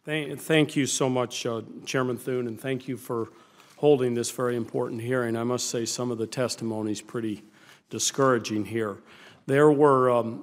Thank you so much, Chairman Thune, and thank you for holding this very important hearing. I must say some of the testimony is pretty discouraging here. There were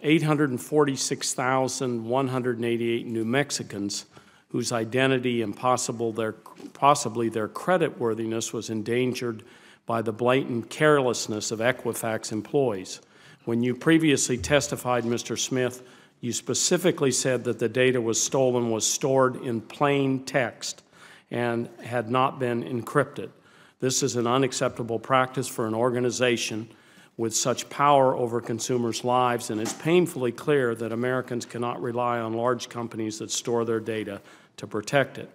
846,188 New Mexicans whose identity and possibly their creditworthiness was endangered by the blatant carelessness of Equifax employees. When you previously testified, Mr. Smith, you specifically said that the data was stored in plain text and had not been encrypted. This is an unacceptable practice for an organization with such power over consumers' lives, and it's painfully clear that Americans cannot rely on large companies that store their data to protect it.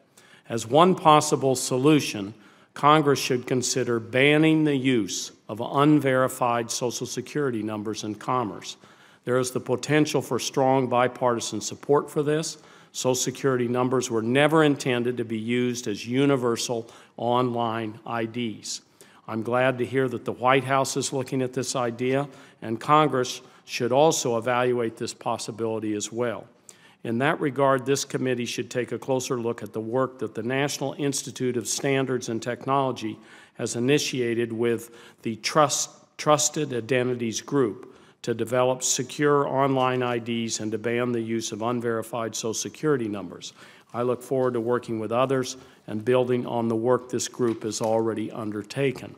As one possible solution, Congress should consider banning the use of unverified Social Security numbers in commerce. There is the potential for strong bipartisan support for this. Social Security numbers were never intended to be used as universal online IDs. I'm glad to hear that the White House is looking at this idea, and Congress should also evaluate this possibility as well. In that regard, this committee should take a closer look at the work that the National Institute of Standards and Technology has initiated with the Trusted Identities Group to develop secure online IDs and to ban the use of unverified Social Security numbers. I look forward to working with others and building on the work this group has already undertaken.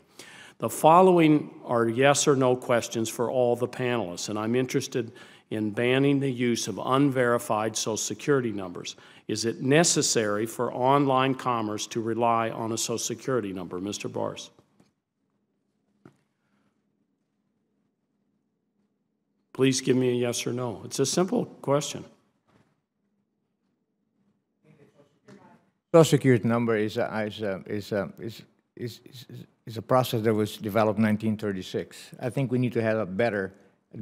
The following are yes or no questions for all the panelists, and I'm interested in banning the use of unverified Social Security numbers. Is it necessary for online commerce to rely on a Social Security number? Mr. Bars. Please give me a yes or no. It's a simple question. Social Security number is a process that was developed in 1936. I think we need to have a better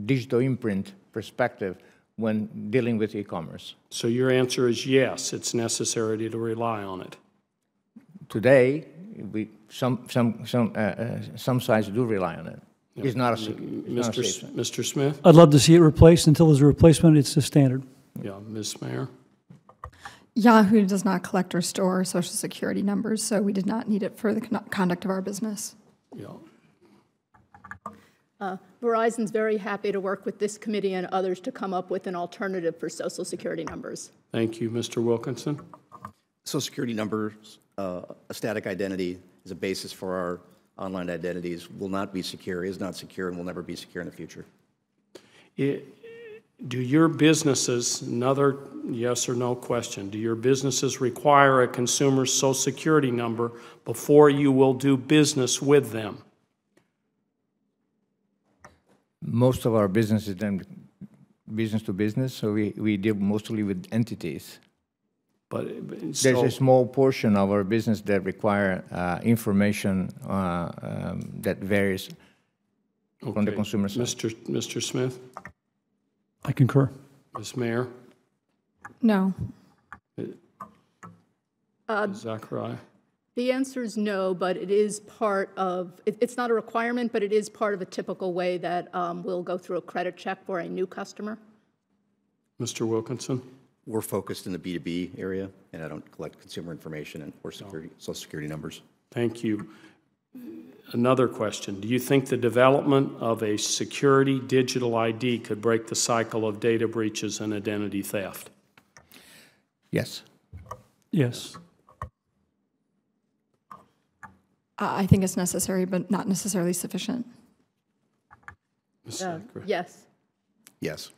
digital imprint perspective when dealing with e-commerce. So your answer is yes, it's necessary to rely on it. Today, some sites do rely on it. Yep. It's not a Mr. Smith? I'd love to see it replaced. Until there's a replacement, it's the standard. Yeah, Ms. Mayer? Yahoo does not collect or store Social Security numbers, so we did not need it for the conduct of our business. Yeah. Verizon's very happy to work with this committee and others to come up with an alternative for Social Security numbers. Thank you. Mr. Wilkinson? Social Security numbers, a static identity is a basis for our online identities, will not be secure, is not secure, and will never be secure in the future. Do your businesses, another yes or no question, do your businesses require a consumer's Social Security number before you will do business with them? Most of our business is done business to business, so we deal mostly with entities. But there's a small portion of our business that require information that varies from the consumer side. Mr. Smith? I concur. Ms. Mayer? No. Zachariah? The answer is no, but it is part of, it's not a requirement, but it is part of a typical way that we'll go through a credit check for a new customer. Mr. Wilkinson? We're focused in the B2B area, and I don't collect consumer information or Social Security numbers. Thank you. Another question. Do you think the development of a security digital ID could break the cycle of data breaches and identity theft? Yes. Yes. I think it's necessary, but not necessarily sufficient. Yes. Yes.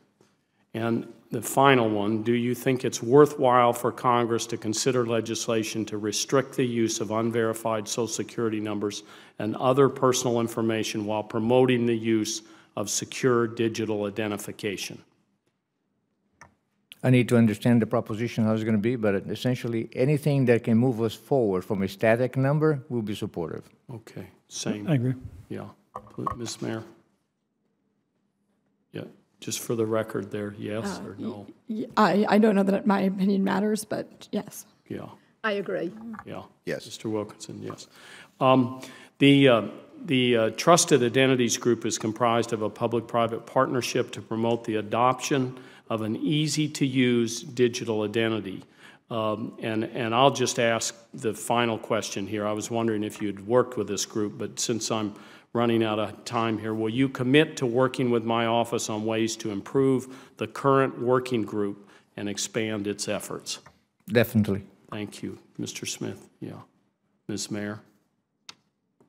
And the final one, do you think it's worthwhile for Congress to consider legislation to restrict the use of unverified Social Security numbers and other personal information while promoting the use of secure digital identification? I need to understand the proposition, how it's going to be, but essentially anything that can move us forward from a static number will be supportive. Okay, same. I agree. Yeah. Ms. Mayer? Yeah, just for the record there, yes or no? I don't know that my opinion matters, but yes. Yeah. I agree. Yeah. Yes. Mr. Wilkinson, yes. The Trusted Identities Group is comprised of a public-private partnership to promote the adoption of an easy-to-use digital identity. And I'll just ask the final question here. I was wondering if you'd worked with this group, but since I'm running out of time here, will you commit to working with my office on ways to improve the current working group and expand its efforts? Definitely. Thank you. Mr. Smith? Yeah. Ms. Mayor?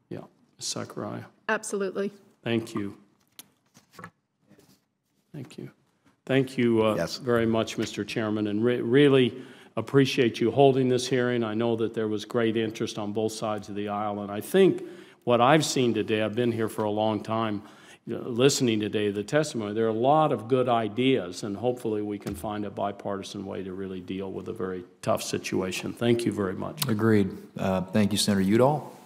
Yeah. Ms. Sakurai? Absolutely. Thank you. Thank you. Thank you Yes. very much, Mr. Chairman, and really appreciate you holding this hearing. I know that there was great interest on both sides of the aisle, and I think what I've seen today, I've been here for a long time, listening today to the testimony, there are a lot of good ideas, and hopefully we can find a bipartisan way to really deal with a very tough situation. Thank you very much. Agreed. Thank you, Senator Udall.